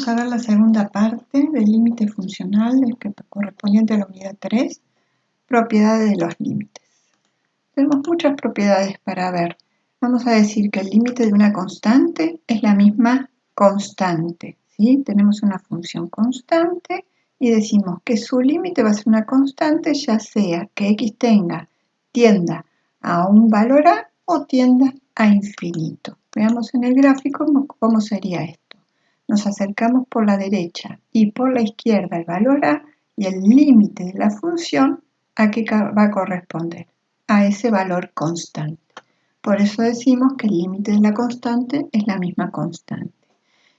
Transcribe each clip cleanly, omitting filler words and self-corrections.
Vamos a ver la segunda parte del límite funcional correspondiente a la unidad 3, propiedades de los límites. Tenemos muchas propiedades para ver. Vamos a decir que el límite de una constante es la misma constante, ¿sí? Tenemos una función constante y decimos que su límite va a ser una constante, ya sea que x tienda a un valor a o tienda a infinito. Veamos en el gráfico cómo sería esto. Nos acercamos por la derecha y por la izquierda el valor a y el límite de la función a qué va a corresponder, a ese valor constante. Por eso decimos que el límite de la constante es la misma constante.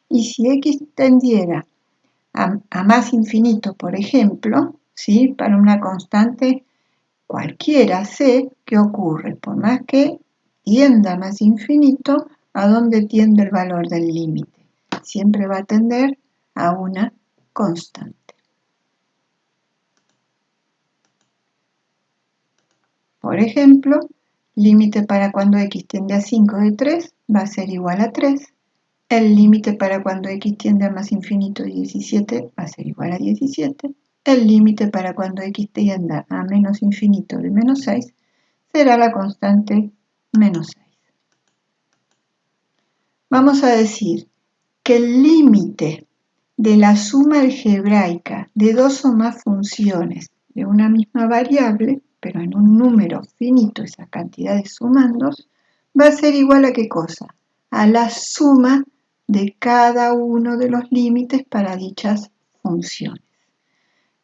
Y si x tendiera a más infinito, por ejemplo, ¿sí? Para una constante cualquiera c, ¿qué ocurre? Por más que tienda a más infinito, ¿a dónde tiende el valor del límite? Siempre va a tender a una constante. Por ejemplo, límite para cuando x tiende a 5 de 3 va a ser igual a 3. El límite para cuando x tiende a más infinito de 17 va a ser igual a 17. El límite para cuando x tienda a menos infinito de menos 6 será la constante menos 6. Vamos a decir que el límite de la suma algebraica de dos o más funciones de una misma variable, pero en un número finito, esa cantidad de sumandos, va a ser igual a ¿qué cosa? A la suma de cada uno de los límites para dichas funciones.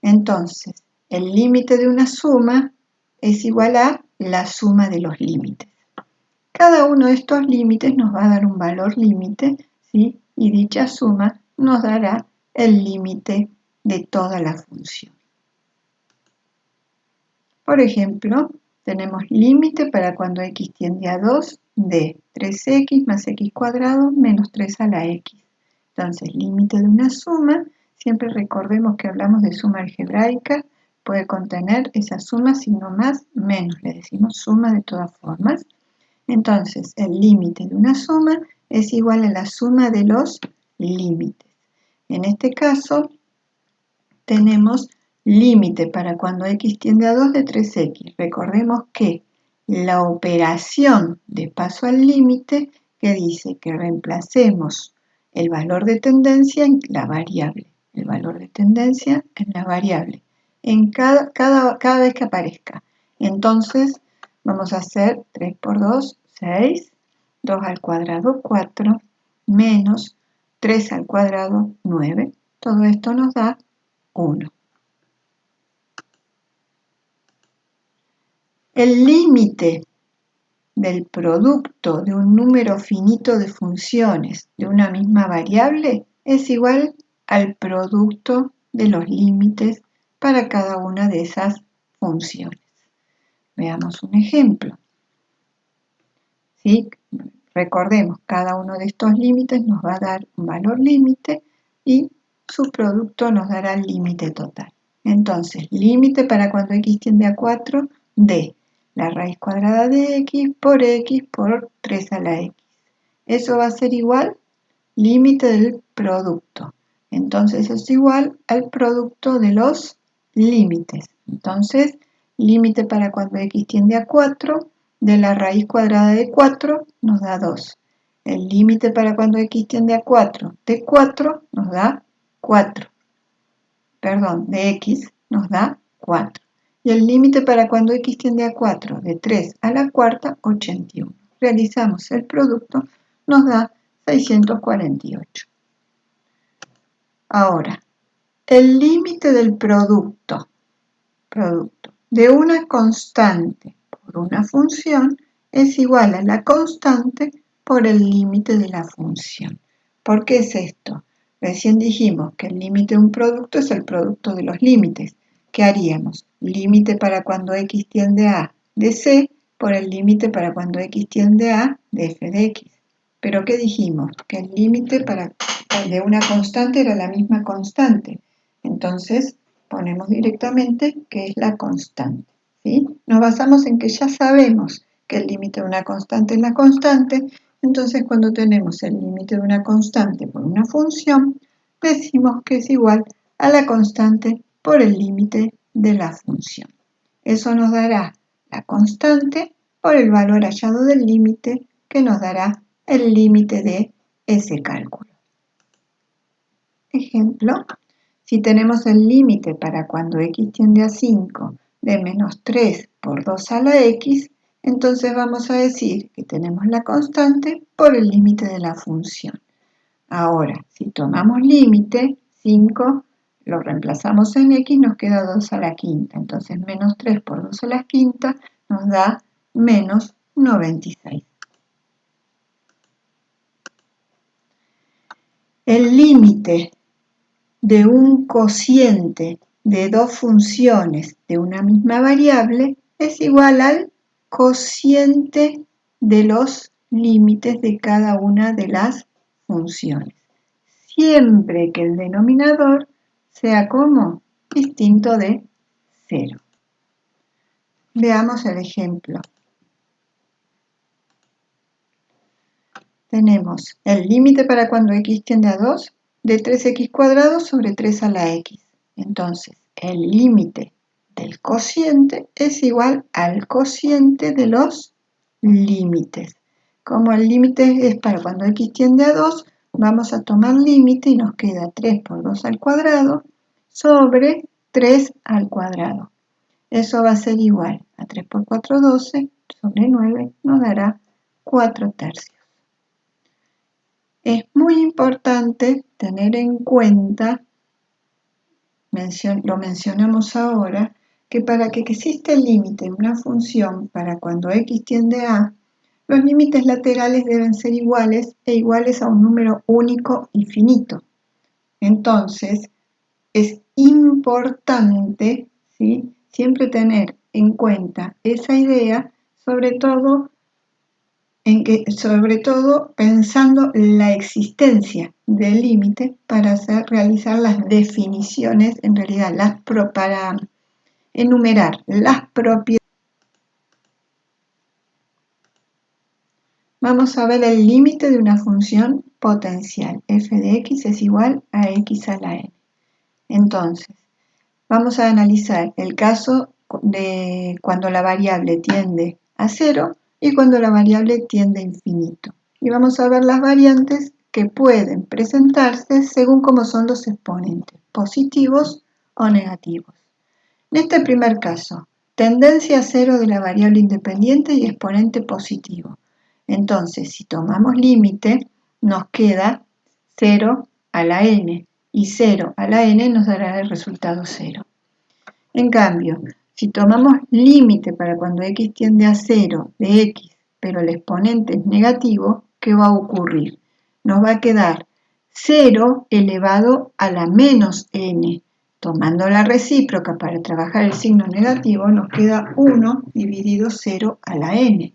Entonces, el límite de una suma es igual a la suma de los límites. Cada uno de estos límites nos va a dar un valor límite, ¿sí? Y dicha suma nos dará el límite de toda la función. Por ejemplo, tenemos límite para cuando x tiende a 2 de 3x más x cuadrado menos 3 a la x. Entonces, límite de una suma, siempre recordemos que hablamos de suma algebraica, puede contener esa suma signo más menos, le decimos suma de todas formas. Entonces, el límite de una suma es igual a la suma de los límites. En este caso, tenemos límite para cuando x tiende a 2 de 3x. Recordemos que la operación de paso al límite que dice que reemplacemos el valor de tendencia en la variable. El valor de tendencia en la variable. En cada vez que aparezca. Entonces, vamos a hacer 3 por 2, 6, 2 al cuadrado, 4, menos 3 al cuadrado, 9. Todo esto nos da 1. El límite del producto de un número finito de funciones de una misma variable es igual al producto de los límites para cada una de esas funciones. Veamos un ejemplo. ¿Sí? Recordemos, cada uno de estos límites nos va a dar un valor límite y su producto nos dará el límite total. Entonces, límite para cuando x tiende a 4 de la raíz cuadrada de x por 3 a la x. Eso va a ser igual límite del producto. Entonces, es igual al producto de los límites. Entonces, límite para cuando x tiende a 4 de la raíz cuadrada de 4 nos da 2. El límite para cuando x tiende a 4 de 4 nos da 4. Perdón, de x nos da 4. Y el límite para cuando x tiende a 4 de 3 a la cuarta, 81. Realizamos el producto, nos da 648. Ahora, el límite del producto de una constante por una función es igual a la constante por el límite de la función. ¿Por qué es esto? Recién dijimos que el límite de un producto es el producto de los límites. ¿Qué haríamos? Límite para cuando x tiende a de c por el límite para cuando x tiende a de f de x. ¿Pero qué dijimos? Que el límite de una constante era la misma constante. Entonces, ponemos directamente que es la constante. ¿Sí? Nos basamos en que ya sabemos que el límite de una constante es la constante. Entonces, cuando tenemos el límite de una constante por una función, decimos que es igual a la constante por el límite de la función. Eso nos dará la constante por el valor hallado del límite, que nos dará el límite de ese cálculo. Ejemplo, si tenemos el límite para cuando x tiende a 5 de menos 3 por 2 a la x, entonces vamos a decir que tenemos la constante por el límite de la función. Ahora, si tomamos límite, 5 lo reemplazamos en x, nos queda 2 a la quinta. Entonces, menos 3 por 2 a la quinta nos da menos 96. El límite de un cociente de dos funciones de una misma variable es igual al cociente de los límites de cada una de las funciones, siempre que el denominador sea como distinto de 0. Veamos el ejemplo. Tenemos el límite para cuando x tiende a 2 de 3x cuadrado sobre 3 a la x. Entonces, el límite del cociente es igual al cociente de los límites. Como el límite es para cuando x tiende a 2, vamos a tomar límite y nos queda 3 por 2 al cuadrado sobre 3 al cuadrado. Eso va a ser igual a 3 por 4, 12, sobre 9 nos dará 4 tercios. Es muy importante tener en cuenta, lo mencionamos ahora, que para que exista el límite en una función para cuando x tiende a, los límites laterales deben ser iguales e iguales a un número único y finito. Entonces, es importante, ¿sí?, siempre tener en cuenta esa idea, sobre todo pensando la existencia del límite para realizar las definiciones, en realidad para enumerar las propiedades. Vamos a ver el límite de una función potencial. F de x es igual a x a la n. Entonces, vamos a analizar el caso de cuando la variable tiende a 0 y cuando la variable tiende a infinito. Y vamos a ver las variantes que pueden presentarse según cómo son los exponentes, positivos o negativos. En este primer caso, tendencia a 0 de la variable independiente y exponente positivo. Entonces, si tomamos límite, nos queda 0 a la n, y 0 a la n nos dará el resultado 0. En cambio, si tomamos límite para cuando x tiende a 0 de x, pero el exponente es negativo, ¿qué va a ocurrir? Nos va a quedar 0 elevado a la menos n. Tomando la recíproca para trabajar el signo negativo, nos queda 1 dividido 0 a la n.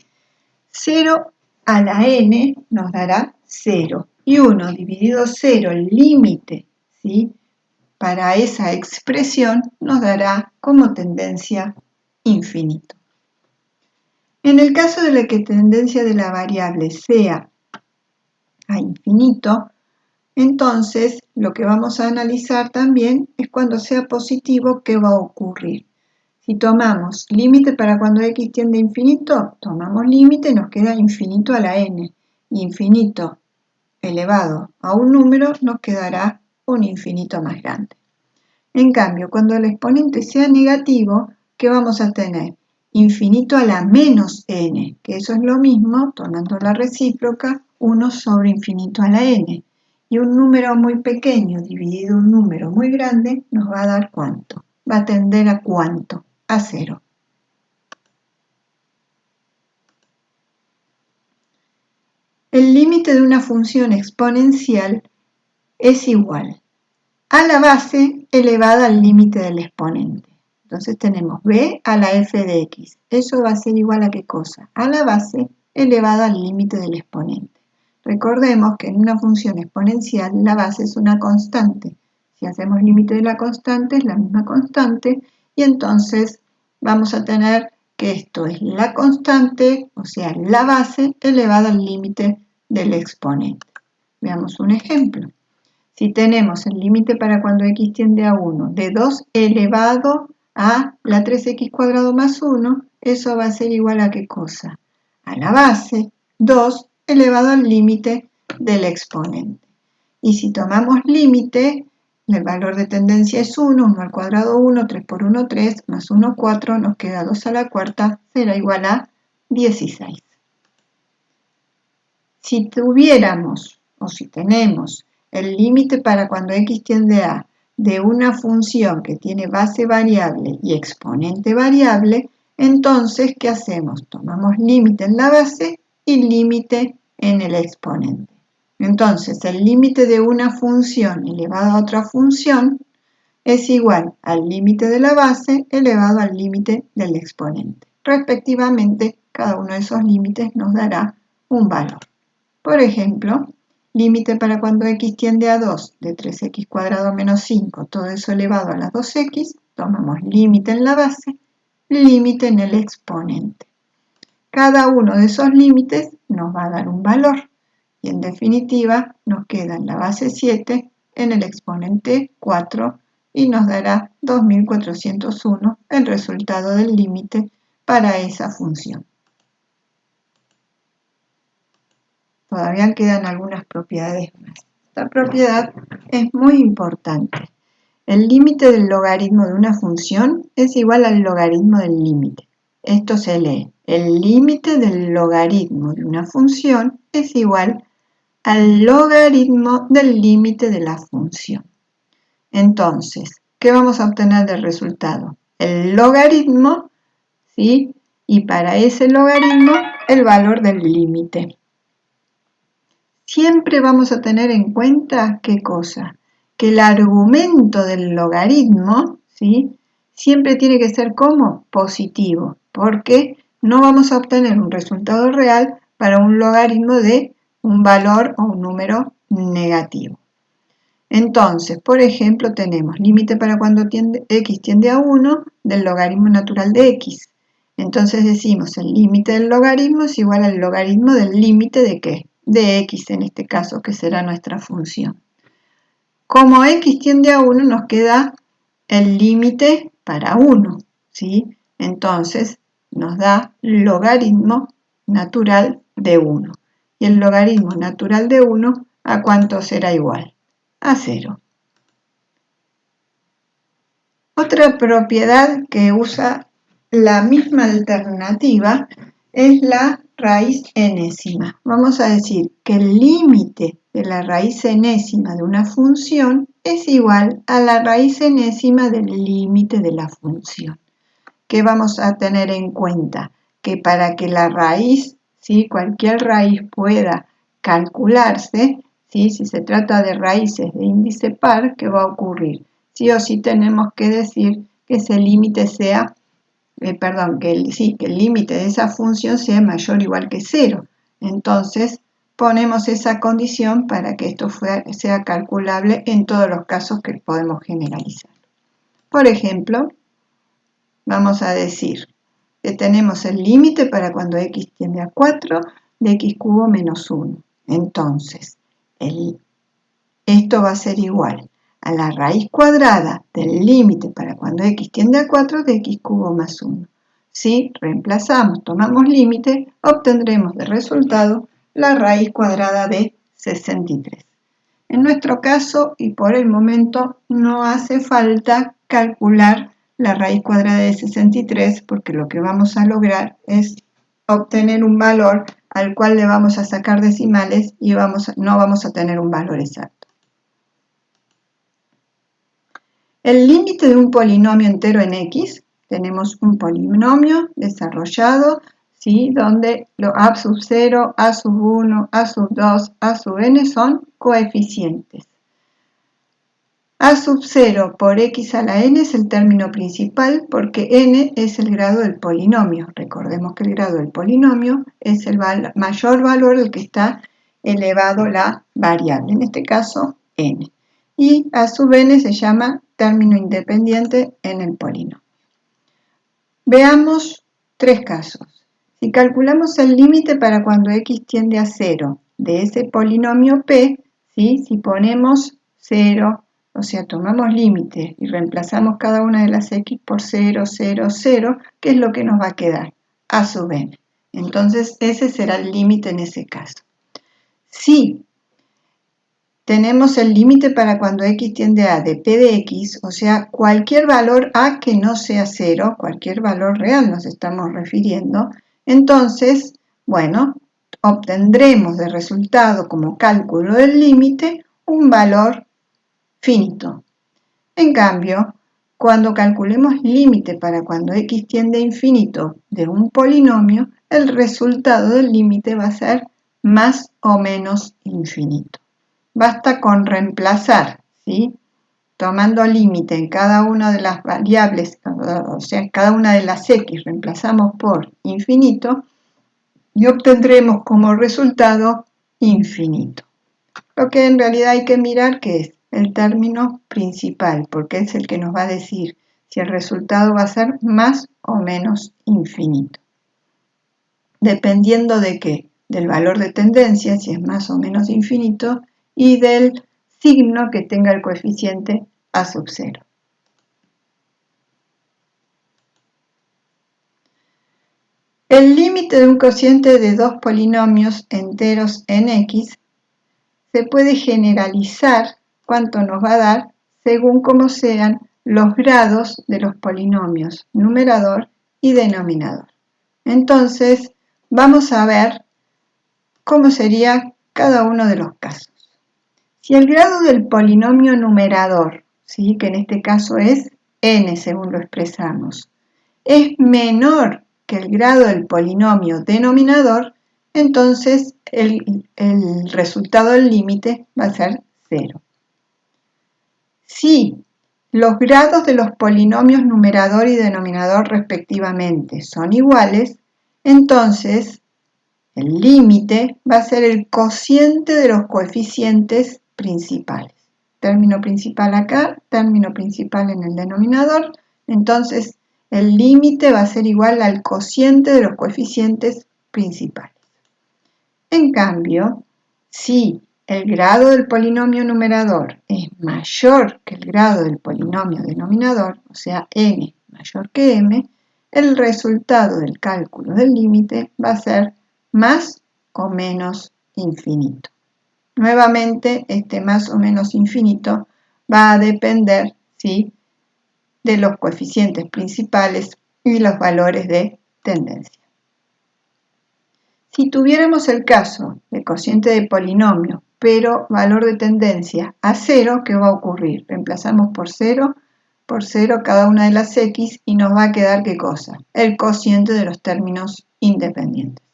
0 a la n nos dará 0. Y 1 dividido 0, el límite, ¿sí?, para esa expresión nos dará como tendencia infinito. En el caso de la que tendencia de la variable sea a infinito, entonces lo que vamos a analizar también es cuando sea positivo, ¿qué va a ocurrir? Si tomamos límite para cuando x tiende a infinito, tomamos límite y nos queda infinito a la n. Y infinito elevado a un número nos quedará un infinito más grande. En cambio, cuando el exponente sea negativo, ¿qué vamos a tener? Infinito a la menos n, que eso es lo mismo, tomando la recíproca, 1 sobre infinito a la n. Y un número muy pequeño dividido un número muy grande nos va a dar ¿cuánto? Va a tender a ¿cuánto? A 0. El límite de una función exponencial es igual a la base elevada al límite del exponente. Entonces tenemos b a la f de x. Eso va a ser igual a ¿qué cosa? A la base elevada al límite del exponente. Recordemos que en una función exponencial la base es una constante. Si hacemos límite de la constante es la misma constante y entonces vamos a tener que esto es la constante, o sea, la base elevada al límite del exponente. Veamos un ejemplo. si tenemos el límite para cuando x tiende a 1 de 2 elevado a la 3x cuadrado más 1, eso va a ser igual a ¿qué cosa? A la base 2 elevado al límite del exponente. Y si tomamos límite, el valor de tendencia es 1, 1 al cuadrado 1, 3 por 1, 3, más 1, 4, nos queda 2 a la cuarta, será igual a 16. Si tuviéramos, o si tenemos, el límite para cuando x tiende a de una función que tiene base variable y exponente variable, entonces, ¿qué hacemos? Tomamos límite en la base y límite en el exponente. Entonces, el límite de una función elevado a otra función es igual al límite de la base elevado al límite del exponente. Respectivamente, cada uno de esos límites nos dará un valor. Por ejemplo, límite para cuando x tiende a 2 de 3x cuadrado menos 5, todo eso elevado a las 2x, tomamos límite en la base, límite en el exponente. Cada uno de esos límites nos va a dar un valor y en definitiva nos queda en la base 7, en el exponente 4 y nos dará 2401 el resultado del límite para esa función. Todavía quedan algunas propiedades más. Esta propiedad es muy importante. El límite del logaritmo de una función es igual al logaritmo del límite. Esto se lee. El límite del logaritmo de una función es igual al logaritmo del límite de la función. Entonces, ¿qué vamos a obtener del resultado? El logaritmo, ¿sí? Y para ese logaritmo, el valor del límite. Siempre vamos a tener en cuenta, ¿qué cosa? Que el argumento del logaritmo, ¿sí? Siempre tiene que ser como positivo, porque no vamos a obtener un resultado real para un logaritmo de un valor o un número negativo. Entonces, por ejemplo, tenemos límite para cuando x tiende a 1 del logaritmo natural de x. Entonces decimos el límite del logaritmo es igual al logaritmo del límite de ¿qué? De x en este caso, que será nuestra función. Como x tiende a 1, nos queda el límite para 1, ¿sí? Entonces nos da logaritmo natural de 1. Y el logaritmo natural de 1, ¿a cuánto será igual? A 0. Otra propiedad que usa la misma alternativa es la raíz enésima. Vamos a decir que el límite de la raíz enésima de una función es igual a la raíz enésima del límite de la función. ¿Qué vamos a tener en cuenta? Que para que la raíz, ¿sí? Cualquier raíz pueda calcularse, ¿sí? Si se trata de raíces de índice par, ¿qué va a ocurrir? Sí o sí tenemos que decir que ese límite sea, que el límite de esa función sea mayor o igual que 0. Entonces, ponemos esa condición para que esto sea calculable en todos los casos que podemos generalizar. Por ejemplo, vamos a decir que tenemos el límite para cuando x tiende a 4 de x cubo menos 1. Entonces, esto va a ser igual a la raíz cuadrada del límite para cuando x tiende a 4 de x cubo más 1. Si reemplazamos, tomamos límite, obtendremos de resultado la raíz cuadrada de 63. En nuestro caso, y por el momento, no hace falta calcular la raíz cuadrada de 63 porque lo que vamos a lograr es obtener un valor al cual le vamos a sacar decimales y no vamos a tener un valor exacto. El límite de un polinomio entero en x, tenemos un polinomio desarrollado, ¿sí? Donde los a sub 0, a sub 1, a sub 2, a sub n son coeficientes. A sub 0 por x a la n es el término principal porque n es el grado del polinomio. Recordemos que el grado del polinomio es el mayor valor al que está elevado la variable, en este caso n. Y a sub n se llama término independiente en el polinomio. Veamos tres casos. Si calculamos el límite para cuando x tiende a 0 de ese polinomio p, ¿sí? Si ponemos 0, o sea, tomamos límite y reemplazamos cada una de las x por 0, 0, 0, ¿qué es lo que nos va a quedar? A sub n. Entonces, ese será el límite en ese caso. Si tenemos el límite para cuando x tiende a de p de x, o sea, cualquier valor a que no sea 0, cualquier valor real nos estamos refiriendo, entonces, bueno, obtendremos de resultado como cálculo del límite un valor finito. En cambio, cuando calculemos límite para cuando x tiende a infinito de un polinomio, el resultado del límite va a ser más o menos infinito. Basta con reemplazar, ¿sí? Tomando límite en cada una de las variables, o sea, en cada una de las x reemplazamos por infinito y obtendremos como resultado infinito. Lo que en realidad hay que mirar que es el término principal, porque es el que nos va a decir si el resultado va a ser más o menos infinito. Dependiendo de qué, del valor de tendencia, si es más o menos infinito, y del signo que tenga el coeficiente a sub 0. El límite de un cociente de dos polinomios enteros en x se puede generalizar cuánto nos va a dar según cómo sean los grados de los polinomios numerador y denominador. Entonces, vamos a ver cómo sería cada uno de los casos. Si el grado del polinomio numerador, ¿sí?, que en este caso es n según lo expresamos, es menor que el grado del polinomio denominador, entonces el resultado del límite va a ser 0. Si los grados de los polinomios numerador y denominador respectivamente son iguales, entonces el límite va a ser el cociente de los coeficientes principales. Término principal acá, término principal en el denominador, entonces el límite va a ser igual al cociente de los coeficientes principales. En cambio, si el grado del polinomio numerador es mayor que el grado del polinomio denominador, o sea, n mayor que m, el resultado del cálculo del límite va a ser más o menos infinito. Nuevamente, este más o menos infinito va a depender, ¿sí?, de los coeficientes principales y los valores de tendencia. Si tuviéramos el caso de cociente de polinomio, pero valor de tendencia a 0, ¿qué va a ocurrir? Reemplazamos por 0 cada una de las x y nos va a quedar ¿qué cosa? El cociente de los términos independientes.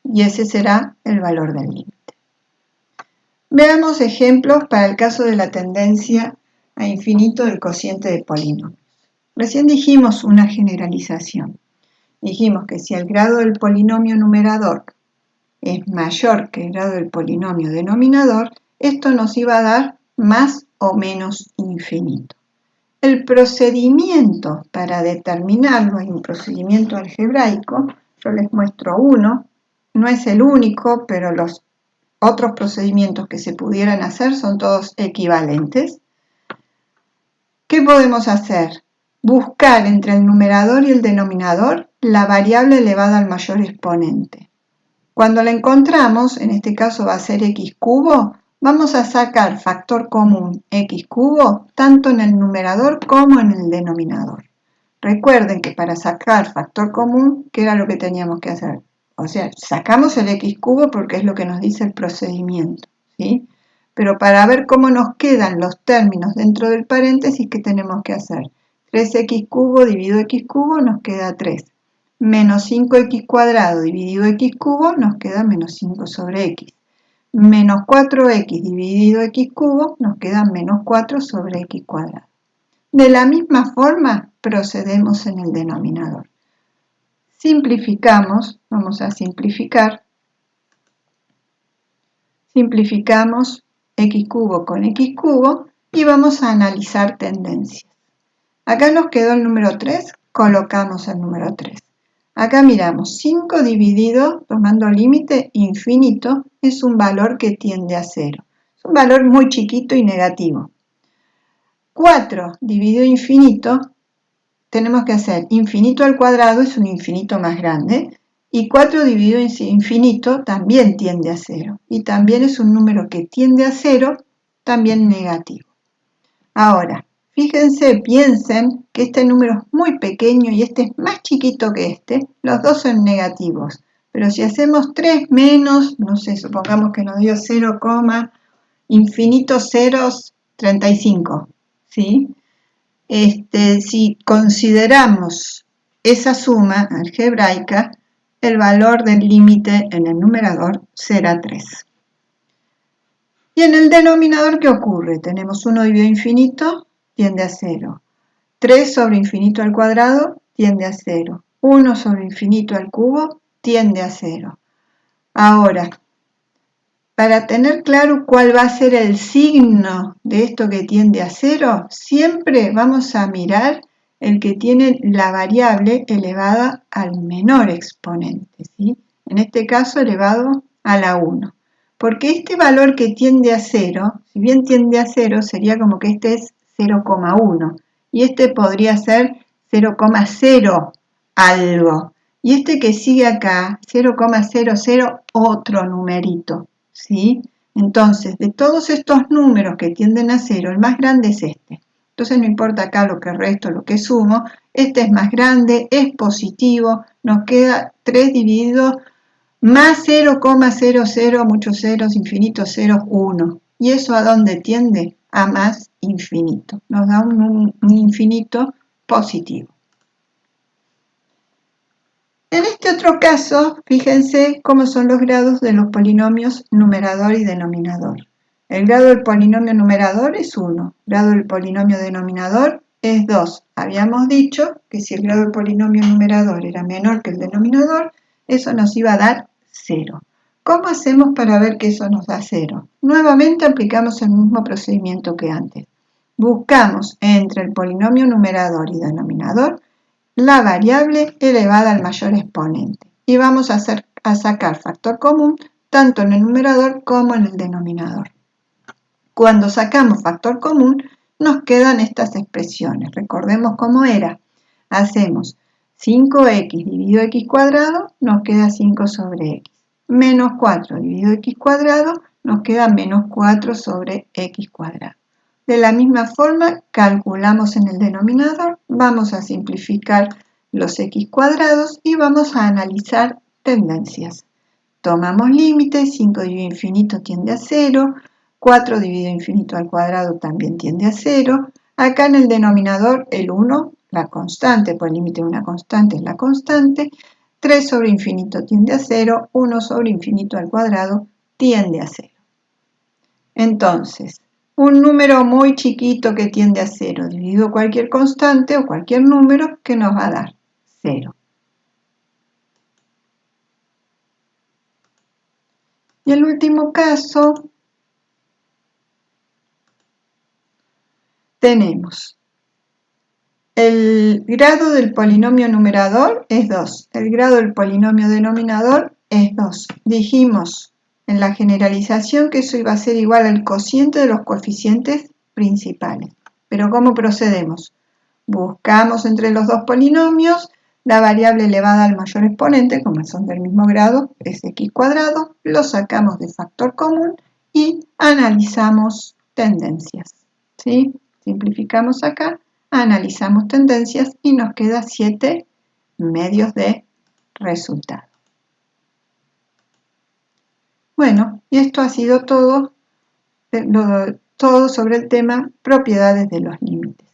Y ese será el valor del límite. Veamos ejemplos para el caso de la tendencia a infinito del cociente de polinomios. Recién dijimos una generalización. Dijimos que si el grado del polinomio numerador es mayor que el grado del polinomio denominador, esto nos iba a dar más o menos infinito. El procedimiento para determinarlo, hay un procedimiento algebraico, yo les muestro uno, no es el único, pero los otros procedimientos que se pudieran hacer son todos equivalentes. ¿Qué podemos hacer? Buscar entre el numerador y el denominador la variable elevada al mayor exponente. Cuando la encontramos, en este caso va a ser x cubo, vamos a sacar factor común x cubo tanto en el numerador como en el denominador. Recuerden que para sacar factor común, ¿qué era lo que teníamos que hacer? O sea, sacamos el x cubo porque es lo que nos dice el procedimiento, ¿sí? Pero para ver cómo nos quedan los términos dentro del paréntesis, ¿qué tenemos que hacer? 3x cubo dividido x cubo nos queda 3. Menos 5x cuadrado dividido x cubo nos queda menos 5 sobre x. Menos 4x dividido x cubo nos queda menos 4 sobre x cuadrado. De la misma forma procedemos en el denominador. Simplificamos, vamos a simplificar. Simplificamos x cubo con x cubo y vamos a analizar tendencias. Acá nos quedó el número 3, colocamos el número 3. Acá miramos, 5 dividido, tomando límite infinito, es un valor que tiende a 0. Es un valor muy chiquito y negativo. 4 dividido infinito, tenemos que hacer infinito al cuadrado, es un infinito más grande, y 4 dividido infinito también tiende a 0, y también es un número que tiende a 0, también negativo. Ahora, fíjense, piensen que este número es muy pequeño y este es más chiquito que este, los dos son negativos, pero si hacemos 3 menos, no sé, supongamos que nos dio 0, infinito ceros 35, ¿sí? Si consideramos esa suma algebraica, el valor del límite en el numerador será 3. Y en el denominador, ¿qué ocurre? Tenemos 1 dividido infinito, tiende a 0. 3 sobre infinito al cuadrado, tiende a 0. 1 sobre infinito al cubo, tiende a 0. Ahora, para tener claro cuál va a ser el signo de esto que tiende a 0, siempre vamos a mirar el que tiene la variable elevada al menor exponente, ¿sí? En este caso elevado a la 1. Porque este valor que tiende a 0, si bien tiende a 0, sería como que este es 0,1 y este podría ser 0,0 algo. Y este que sigue acá, 0,00, otro numerito. ¿Sí? Entonces, de todos estos números que tienden a 0, el más grande es este. Entonces no importa acá lo que resto, lo que sumo, este es más grande, es positivo, nos queda 3 dividido más 0,00, muchos ceros, infinitos ceros, 1. ¿Y eso a dónde tiende? A más infinito. Nos da un infinito positivo. En este otro caso, fíjense cómo son los grados de los polinomios numerador y denominador. El grado del polinomio numerador es 1, el grado del polinomio denominador es 2. Habíamos dicho que si el grado del polinomio numerador era menor que el denominador, eso nos iba a dar 0. ¿Cómo hacemos para ver que eso nos da 0? Nuevamente aplicamos el mismo procedimiento que antes. Buscamos entre el polinomio numerador y denominador la variable elevada al mayor exponente y vamos a sacar factor común tanto en el numerador como en el denominador. Cuando sacamos factor común nos quedan estas expresiones. Recordemos cómo era. Hacemos 5x dividido x cuadrado, nos queda 5 sobre x. Menos 4 dividido x cuadrado, nos queda menos 4 sobre x cuadrado. De la misma forma, calculamos en el denominador, vamos a simplificar los x cuadrados y vamos a analizar tendencias. Tomamos límites, 5 dividido infinito tiende a 0, 4 dividido infinito al cuadrado también tiende a 0. Acá en el denominador, el 1, la constante, pues el límite de una constante es la constante. 3 sobre infinito tiende a 0, 1 sobre infinito al cuadrado tiende a 0. Entonces, un número muy chiquito que tiende a 0, dividido cualquier constante o cualquier número que nos va a dar 0. Y el último caso, tenemos el grado del polinomio numerador es 2, el grado del polinomio denominador es 2. Dijimos en la generalización que eso iba a ser igual al cociente de los coeficientes principales. Pero ¿cómo procedemos? Buscamos entre los dos polinomios la variable elevada al mayor exponente, como son del mismo grado, es x cuadrado, lo sacamos de factor común y analizamos tendencias. ¿Sí? Simplificamos acá, analizamos tendencias y nos queda 7 medios de resultado. Bueno, y esto ha sido todo sobre el tema propiedades de los límites.